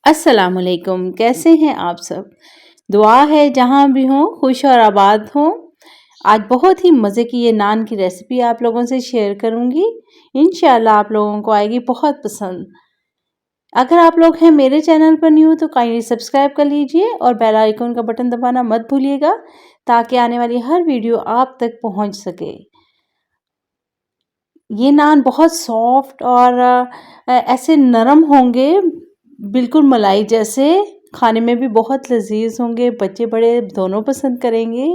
अस्सलामुअलैकुम, कैसे हैं आप सब। दुआ है जहाँ भी हों खुश और आबाद हों। आज बहुत ही मज़े की ये नान की रेसिपी आप लोगों से शेयर करूँगी। इंशाल्लाह आप लोगों को आएगी बहुत पसंद। अगर आप लोग हैं मेरे चैनल पर न्यू तो काइंडली सब्सक्राइब कर लीजिए और बेल आइकन का बटन दबाना मत भूलिएगा ताकि आने वाली हर वीडियो आप तक पहुँच सके। ये नान बहुत सॉफ्ट और ऐसे नरम होंगे, बिल्कुल मलाई जैसे, खाने में भी बहुत लजीज होंगे, बच्चे बड़े दोनों पसंद करेंगे।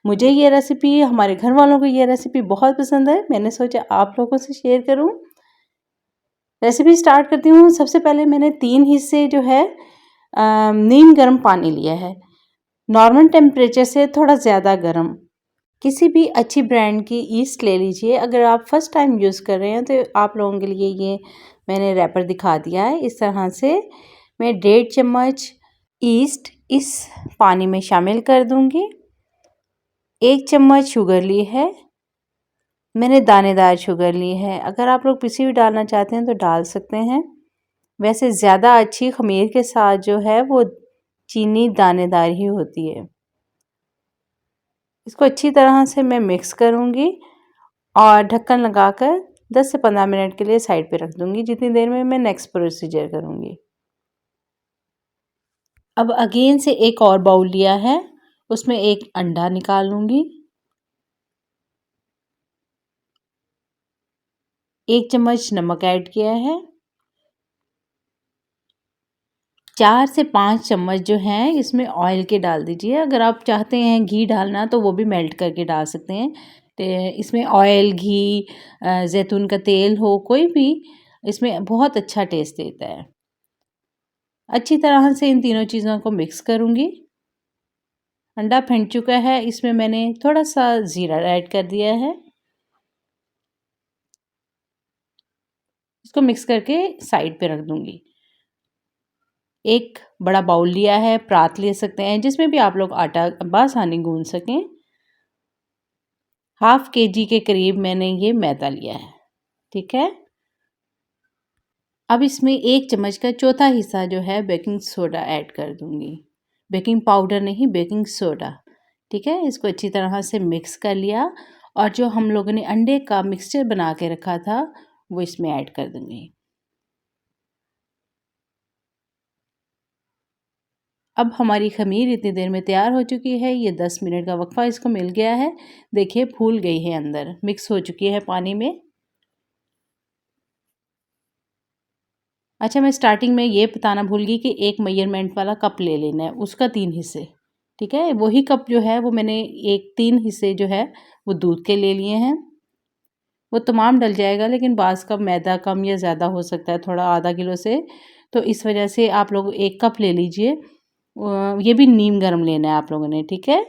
मुझे ये रेसिपी, हमारे घर वालों को ये रेसिपी बहुत पसंद है, मैंने सोचा आप लोगों से शेयर करूं। रेसिपी स्टार्ट करती हूँ। सबसे पहले मैंने 3 हिस्से जो है नीम गर्म पानी लिया है, नॉर्मल टेम्परेचर से थोड़ा ज़्यादा गर्म। किसी भी अच्छी ब्रांड की ईस्ट ले लीजिए। अगर आप फर्स्ट टाइम यूज़ कर रहे हैं तो आप लोगों के लिए ये मैंने रैपर दिखा दिया है। इस तरह से मैं 1.5 चम्मच ईस्ट इस पानी में शामिल कर दूंगी। 1 चम्मच शुगर ली है, मैंने दानेदार शुगर ली है। अगर आप लोग पिसी हुई डालना चाहते हैं तो डाल सकते हैं। वैसे ज़्यादा अच्छी खमीर के साथ जो है वो चीनी दानेदार ही होती है। इसको अच्छी तरह से मैं मिक्स करूंगी और ढक्कन लगाकर 10 से 15 मिनट के लिए साइड पे रख दूंगी, जितनी देर में मैं नेक्स्ट प्रोसीजर करूंगी। अब अगेन से एक और बाउल लिया है, उसमें एक अंडा निकाल लूंगी। 1 चम्मच नमक ऐड किया है। 4 से 5 चम्मच जो हैं इसमें ऑयल के डाल दीजिए। अगर आप चाहते हैं घी डालना तो वो भी मेल्ट करके डाल सकते हैं। तो इसमें ऑयल, घी, जैतून का तेल हो कोई भी, इसमें बहुत अच्छा टेस्ट देता है। अच्छी तरह से इन तीनों चीज़ों को मिक्स करूंगी। अंडा फेंट चुका है, इसमें मैंने थोड़ा सा ज़ीरा ऐड कर दिया है। इसको मिक्स करके साइड पे रख दूंगी। एक बड़ा बाउल लिया है, परात ले सकते हैं, जिसमें भी आप लोग आटा बासानी गूंद सकें। हाफ केजी के करीब मैंने ये मैदा लिया है, ठीक है। अब इसमें 1 चम्मच का चौथा हिस्सा जो है बेकिंग सोडा ऐड कर दूंगी। बेकिंग पाउडर नहीं, बेकिंग सोडा, ठीक है। इसको अच्छी तरह से मिक्स कर लिया और जो हम लोगों ने अंडे का मिक्सचर बना के रखा था वो इसमें ऐड कर दूंगी। अब हमारी खमीर इतनी देर में तैयार हो चुकी है। ये 10 मिनट का वक्फा इसको मिल गया है। देखिए फूल गई है, अंदर मिक्स हो चुकी है पानी में। अच्छा, मैं स्टार्टिंग में ये बताना भूल गई कि एक मेजरमेंट वाला कप ले लेना है, उसका 3 हिस्से, ठीक है। वही कप जो है वो मैंने 3 हिस्से जो है वो दूध के ले लिए हैं। वो तमाम डल जाएगा, लेकिन बाज़ का मैदा कम या ज़्यादा हो सकता है, थोड़ा आधा किलो से, तो इस वजह से आप लोग 1 कप ले लीजिए। ये भी नीम गर्म लेना है आप लोगों ने, ठीक है।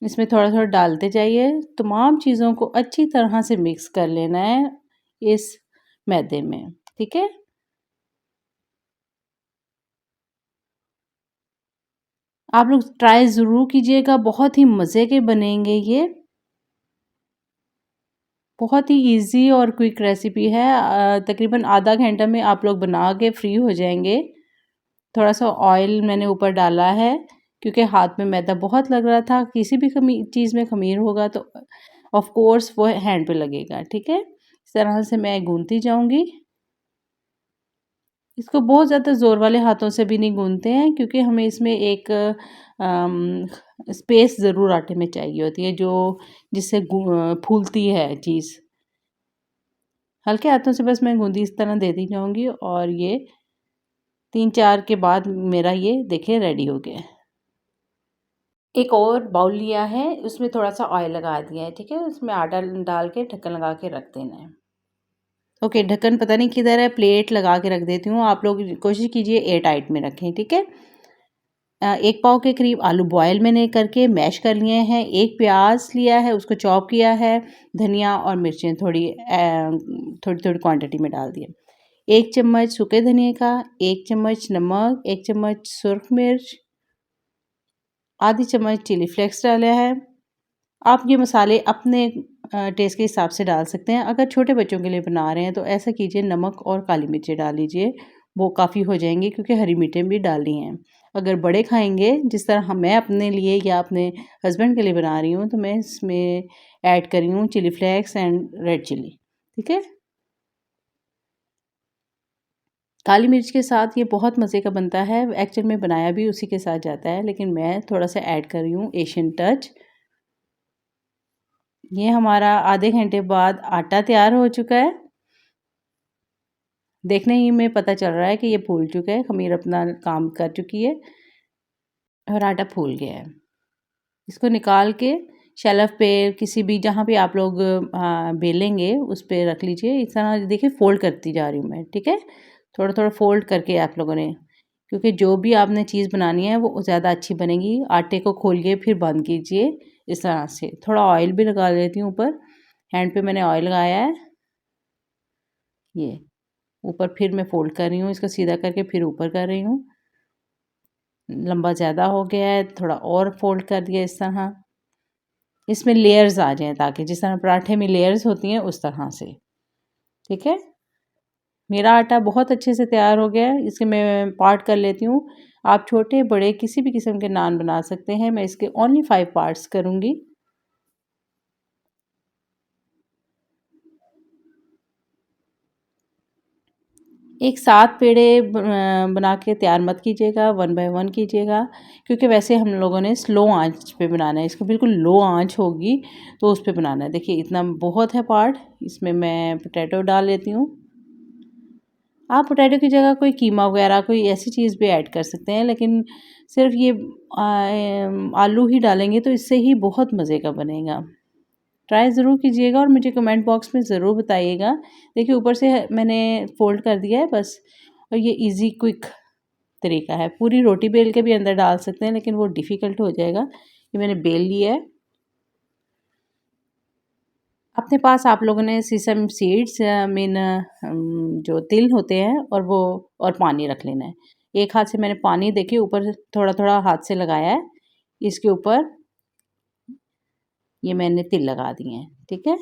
इसमें थोड़ा थोड़ा डालते जाइए। तमाम चीज़ों को अच्छी तरह से मिक्स कर लेना है इस मैदे में, ठीक है। आप लोग ट्राई ज़रूर कीजिएगा, बहुत ही मज़े के बनेंगे ये। बहुत ही इजी और क्विक रेसिपी है। तकरीबन आधा घंटा में आप लोग बना के फ्री हो जाएंगे। थोड़ा सा ऑयल मैंने ऊपर डाला है क्योंकि हाथ में मैदा बहुत लग रहा था। किसी भी चीज़ में खमीर होगा तो ऑफ कोर्स वो हैंड पे लगेगा, ठीक है। इस तरह से मैं गूंथती जाऊंगी। इसको बहुत ज़्यादा ज़ोर वाले हाथों से भी नहीं गूंथते हैं, क्योंकि हमें इसमें एक स्पेस ज़रूर आटे में चाहिए होती है, जो जिससे फूलती है चीज़। हल्के हाथों से बस मैं गूंदी इस तरह देती जाऊंगी और ये 3-4 के बाद मेरा ये देखिए रेडी हो गया है। एक और बाउल लिया है, उसमें थोड़ा सा ऑयल लगा दिया है, ठीक है। उसमें आटा डाल के ढक्कन लगा के रख देना है। ओके, ढक्कन पता नहीं किधर है, प्लेट लगा के रख देती हूँ। आप लोग कोशिश कीजिए एयर टाइट में रखें, ठीक है। 1 पाव के करीब आलू बॉयल मैंने करके मैश कर लिए हैं। 1 प्याज लिया है, उसको चॉप किया है। धनिया और मिर्चें थोड़ी थोड़ी थोड़ी क्वांटिटी में डाल दिए। 1 चम्मच सूखे धनिए का, 1 चम्मच नमक, 1 चम्मच सुरख मिर्च, आधी चम्मच चिली फ्लेक्स डाला है। आप ये मसाले अपने टेस्ट के हिसाब से डाल सकते हैं। अगर छोटे बच्चों के लिए बना रहे हैं तो ऐसा कीजिए, नमक और काली मिर्ची डाल लीजिए, वो काफ़ी हो जाएंगे क्योंकि हरी मिर्चें भी डाली हैं। अगर बड़े खाएंगे जिस तरह मैं अपने लिए या अपने हस्बैंड के लिए बना रही हूँ तो मैं इसमें ऐड कर रही हूँ chilli flakes and red chilli. ठीक है, काली मिर्च के साथ ये बहुत मज़े का बनता है। एक्चुअल में बनाया भी उसी के साथ जाता है, लेकिन मैं थोड़ा सा ऐड कर रही हूँ एशियन टच। ये हमारा आधे घंटे बाद आटा तैयार हो चुका है। देखने ही में पता चल रहा है कि ये फूल चुका है, खमीर अपना काम कर चुकी है और आटा फूल गया है। इसको निकाल के शेल्फ पे किसी भी जहाँ पे आप लोग बेलेंगे उस पे रख लीजिए। इस तरह देखिए फोल्ड करती जा रही हूँ मैं, ठीक है, थोड़ा थोड़ा फोल्ड करके आप लोगों ने, क्योंकि जो भी आपने चीज़ बनानी है वो ज़्यादा अच्छी बनेगी। आटे को खोलिए फिर बंद कीजिए इस तरह से। थोड़ा ऑयल भी लगा लेती हूँ ऊपर, हैंड पे मैंने ऑयल लगाया है। ये ऊपर फिर मैं फोल्ड कर रही हूँ, इसको सीधा करके फिर ऊपर कर रही हूँ। लंबा ज़्यादा हो गया है, थोड़ा और फोल्ड कर दिया इस तरह। इसमें लेयर्स आ जाएँ ताकि जिस तरह पराठे में लेयर्स होती हैं उस तरह से। ठीक है, मेरा आटा बहुत अच्छे से तैयार हो गया है। इसे मैं पार्ट कर लेती हूँ। आप छोटे बड़े किसी भी किस्म के नान बना सकते हैं। मैं इसके ओनली 5 पार्ट्स करूँगी। एक साथ पेड़े बना के तैयार मत कीजिएगा, 1 बाय 1 कीजिएगा, क्योंकि वैसे हम लोगों ने स्लो आंच पे बनाना है। इसको बिल्कुल लो आंच होगी तो उस पे बनाना है। देखिए इतना बहुत है पार्ट। इसमें मैं पोटैटो डाल लेती हूँ। आप पोटैटो की जगह कोई कीमा वगैरह कोई ऐसी चीज़ भी ऐड कर सकते हैं, लेकिन सिर्फ ये आलू ही डालेंगे तो इससे ही बहुत मज़े का बनेगा। ट्राई ज़रूर कीजिएगा और मुझे कमेंट बॉक्स में ज़रूर बताइएगा। देखिए ऊपर से मैंने फ़ोल्ड कर दिया है बस, और ये इजी क्विक तरीका है। पूरी रोटी बेल के भी अंदर डाल सकते हैं, लेकिन वो डिफ़िकल्ट हो जाएगा। ये मैंने बेल लिया है। अपने पास आप लोगों ने सीसम सीड्स मीन जो तिल होते हैं और वो और पानी रख लेना है। एक हाथ से मैंने पानी देखिए ऊपर थोड़ा-थोड़ा हाथ से लगाया है। इसके ऊपर ये मैंने तिल लगा दिए हैं, ठीक है?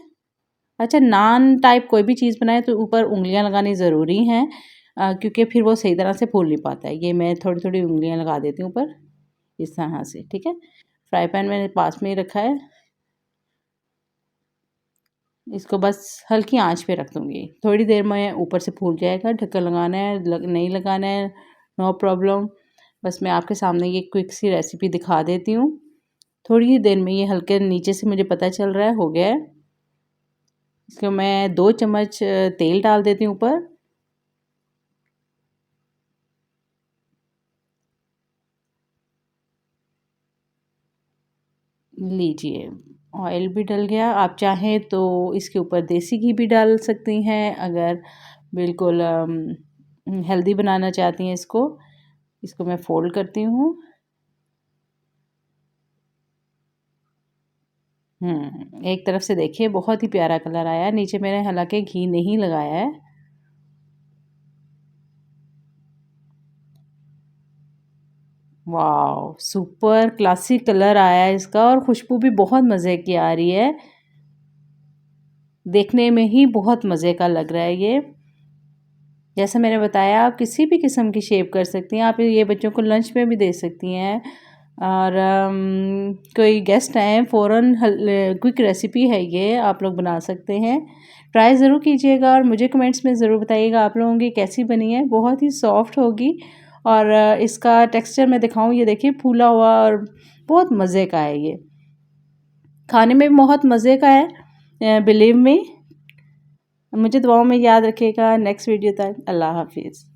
अच्छा, नान टाइप कोई भी चीज़ बनाए तो ऊपर उँगलियाँ लगानी ज़रूरी हैं, क्योंकि फिर वो सही तरह से फूल नहीं पाता है। ये मैं थोड़ी-थोड़ी उँगलियाँ लगा देती हूँ ऊपर, इस तरह से, ठीक है? फ्राई पैन मैंने पास में ही रखा है। इसको बस हल्की आंच पे रख दूँगी। थोड़ी देर में ऊपर से फूल जाएगा। ढक्कन लगाना है नहीं लगाना है, नो प्रॉब्लम। बस मैं आपके सामने ये क्विक सी रेसिपी दिखा देती हूँ। थोड़ी ही देर में ये हल्के नीचे से मुझे पता चल रहा है हो गया है। इसको मैं 2 चम्मच तेल डाल देती हूँ ऊपर। लीजिए, ऑयल भी डल गया। आप चाहें तो इसके ऊपर देसी घी भी डाल सकती हैं, अगर बिल्कुल हेल्दी बनाना चाहती हैं इसको। इसको मैं फ़ोल्ड करती हूँ। एक तरफ से देखिए बहुत ही प्यारा कलर आया है। नीचे मैंने हालाँकि घी नहीं लगाया है। वॉव! सुपर क्लासी कलर आया है इसका और खुशबू भी बहुत मज़े की आ रही है। देखने में ही बहुत मज़े का लग रहा है ये। जैसे मैंने बताया आप किसी भी किस्म की शेप कर सकती हैं। आप ये बच्चों को लंच में भी दे सकती हैं, और कोई गेस्ट आए फ़ौरन क्विक रेसिपी है ये, आप लोग बना सकते हैं। ट्राई ज़रूर कीजिएगा और मुझे कमेंट्स में ज़रूर बताइएगा आप लोगों की कैसी बनी है। बहुत ही सॉफ्ट होगी और इसका टेक्सचर मैं दिखाऊँ, ये देखिए फूला हुआ और बहुत मज़े का है ये। खाने में भी बहुत मज़े का है, बिलीव मी। मुझे दुआओं में याद रखिएगा। नेक्स्ट वीडियो तक अल्लाह हाफ़िज़।